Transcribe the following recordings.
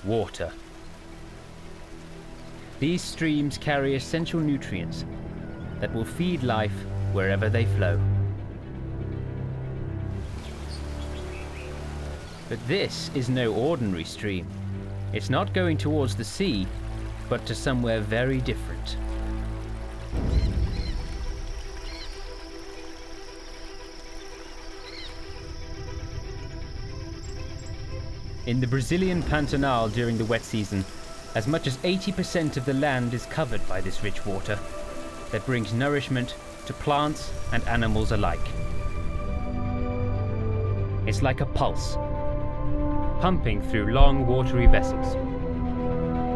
water. These streams carry essential nutrients that will feed life wherever they flow. But this is no ordinary stream. It's not going towards the sea, but to somewhere very different. In the Brazilian Pantanal during the wet season, as much as 80% of the land is covered by this rich water that brings nourishment to plants and animals alike. It's like a pulse, pumping through long watery vessels,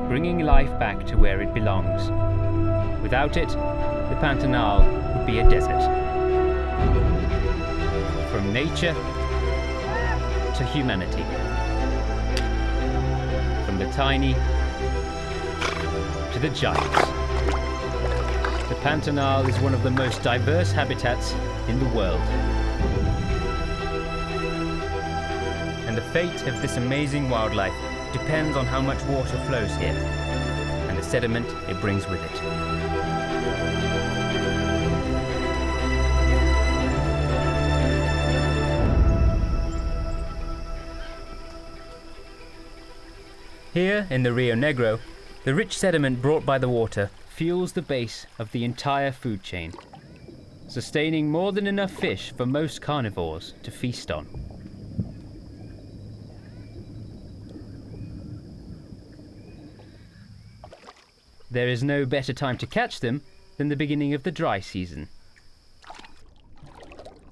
bringing life back to where it belongs. Without it, the Pantanal would be a desert. From nature to humanity. From the tiny to the giants. The Pantanal is one of the most diverse habitats in the world. And the fate of this amazing wildlife depends on how much water flows here, and the sediment it brings with it. Here in the Rio Negro, the rich sediment brought by the water fuels the base of the entire food chain, sustaining more than enough fish for most carnivores to feast on. There is no better time to catch them than the beginning of the dry season.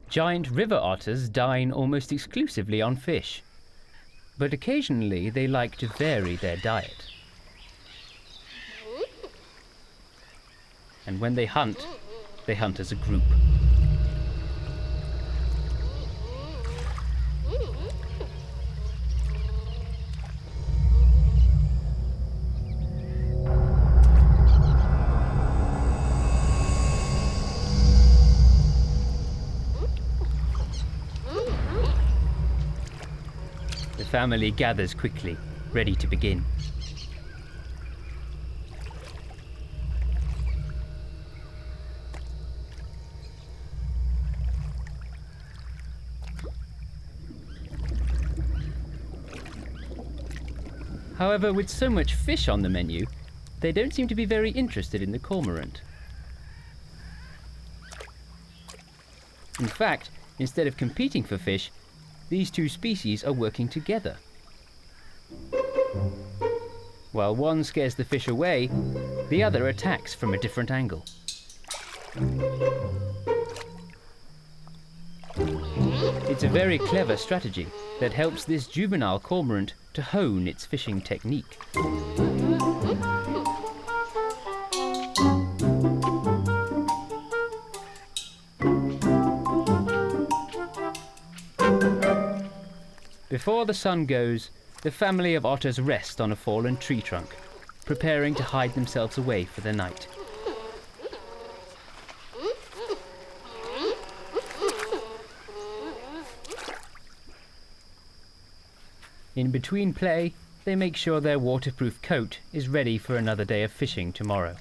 Giant river otters dine almost exclusively on fish, but occasionally they like to vary their diet. And when they hunt as a group. The family gathers quickly, ready to begin. However, with so much fish on the menu, they don't seem to be very interested in the cormorant. In fact, instead of competing for fish, these two species are working together. While one scares the fish away, the other attacks from a different angle. It's a very clever strategy that helps this juvenile cormorant to hone its fishing technique. Before the sun goes, the family of otters rest on a fallen tree trunk, preparing to hide themselves away for the night. In between play, they make sure their waterproof coat is ready for another day of fishing tomorrow.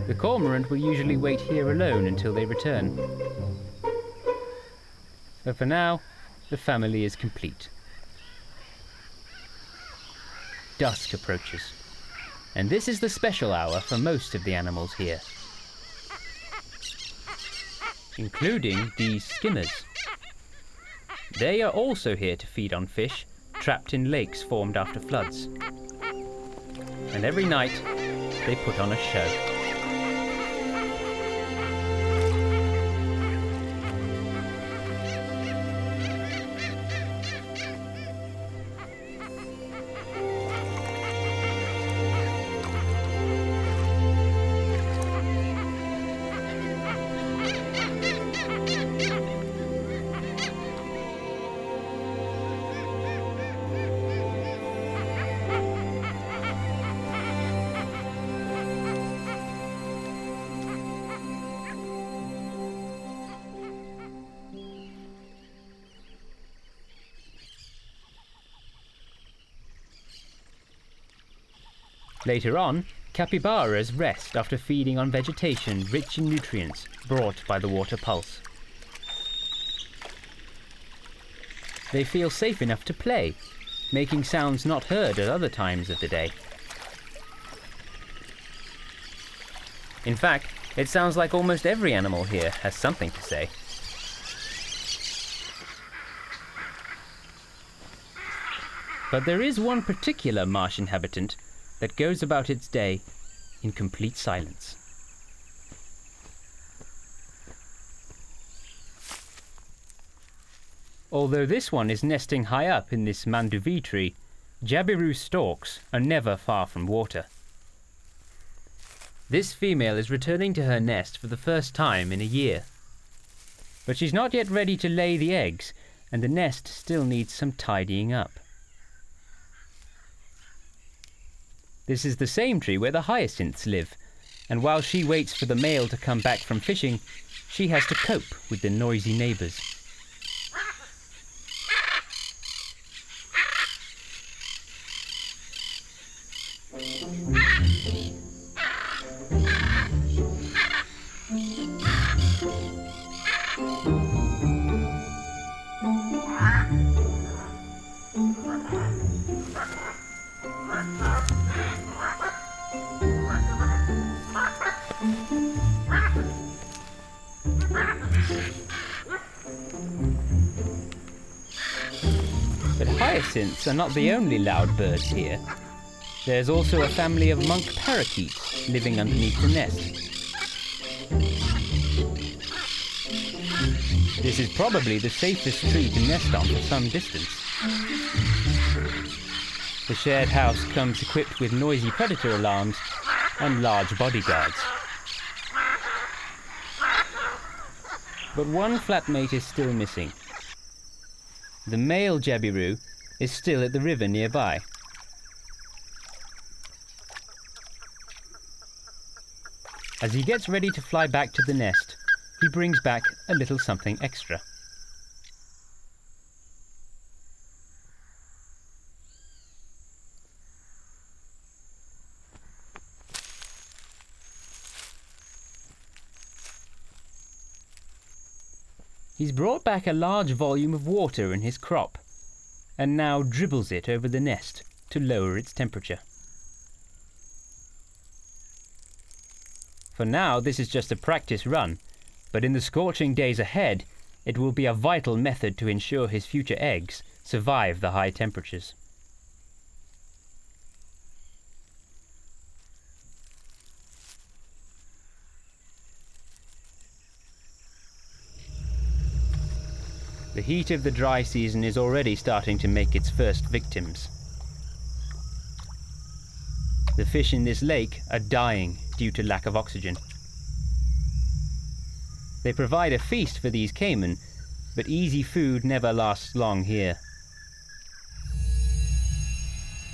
The cormorant will usually wait here alone until they return. But for now, the family is complete. Dusk approaches, and this is the special hour for most of the animals here, including these skimmers. They are also here to feed on fish trapped in lakes formed after floods. And every night, they put on a show. Later on, capybaras rest after feeding on vegetation rich in nutrients brought by the water pulse. They feel safe enough to play, making sounds not heard at other times of the day. In fact, it sounds like almost every animal here has something to say. But there is one particular marsh inhabitant that goes about its day in complete silence. Although this one is nesting high up in this manduvi tree, jabiru storks are never far from water. This female is returning to her nest for the first time in a year. But she's not yet ready to lay the eggs, and the nest still needs some tidying up. This is the same tree where the hyacinths live, and while she waits for the male to come back from fishing, she has to cope with the noisy neighbors. But hyacinths are not the only loud birds here. There's also a family of monk parakeets living underneath the nest. This is probably the safest tree to nest on for some distance. The shared house comes equipped with noisy predator alarms and large bodyguards. But one flatmate is still missing. The male jabiru is still at the river nearby. As he gets ready to fly back to the nest, he brings back a little something extra. He's brought back a large volume of water in his crop, and now dribbles it over the nest to lower its temperature. For now, this is just a practice run, but in the scorching days ahead, it will be a vital method to ensure his future eggs survive the high temperatures. The heat of the dry season is already starting to make its first victims. The fish in this lake are dying due to lack of oxygen. They provide a feast for these caiman, but easy food never lasts long here.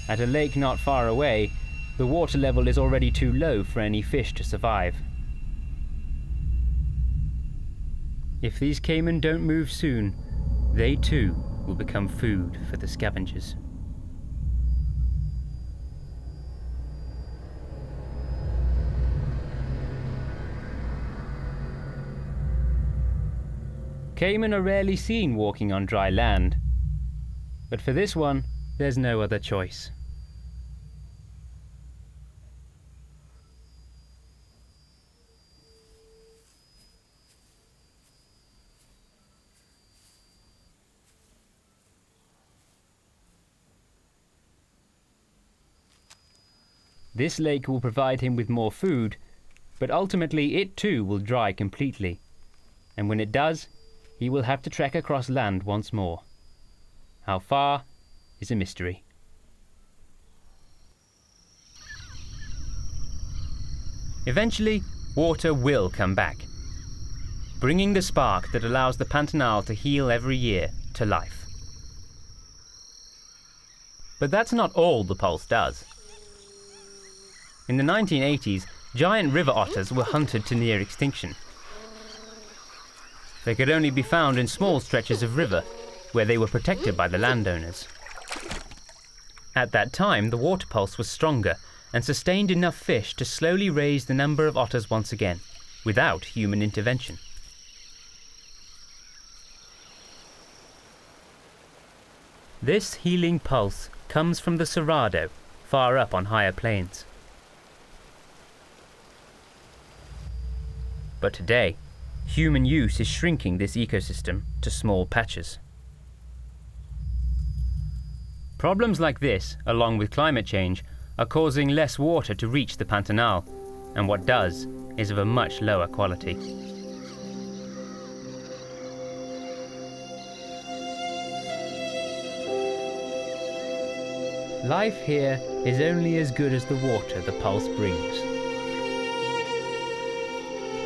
At a lake not far away, the water level is already too low for any fish to survive. If these caiman don't move soon, they too will become food for the scavengers. Caiman are rarely seen walking on dry land, but for this one, there's no other choice. This lake will provide him with more food, but ultimately it too will dry completely, and when it does, he will have to trek across land once more. How far is a mystery. Eventually, water will come back, bringing the spark that allows the Pantanal to heal every year to life. But that's not all the pulse does. In the 1980s, giant river otters were hunted to near extinction. They could only be found in small stretches of river, where they were protected by the landowners. At that time, the water pulse was stronger, and sustained enough fish to slowly raise the number of otters once again, without human intervention. This healing pulse comes from the Cerrado, far up on higher plains. But today, human use is shrinking this ecosystem to small patches. Problems like this, along with climate change, are causing less water to reach the Pantanal, and what does is of a much lower quality. Life here is only as good as the water the pulse brings.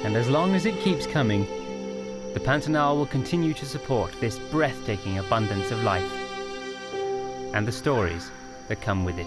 And as long as it keeps coming, the Pantanal will continue to support this breathtaking abundance of life and the stories that come with it.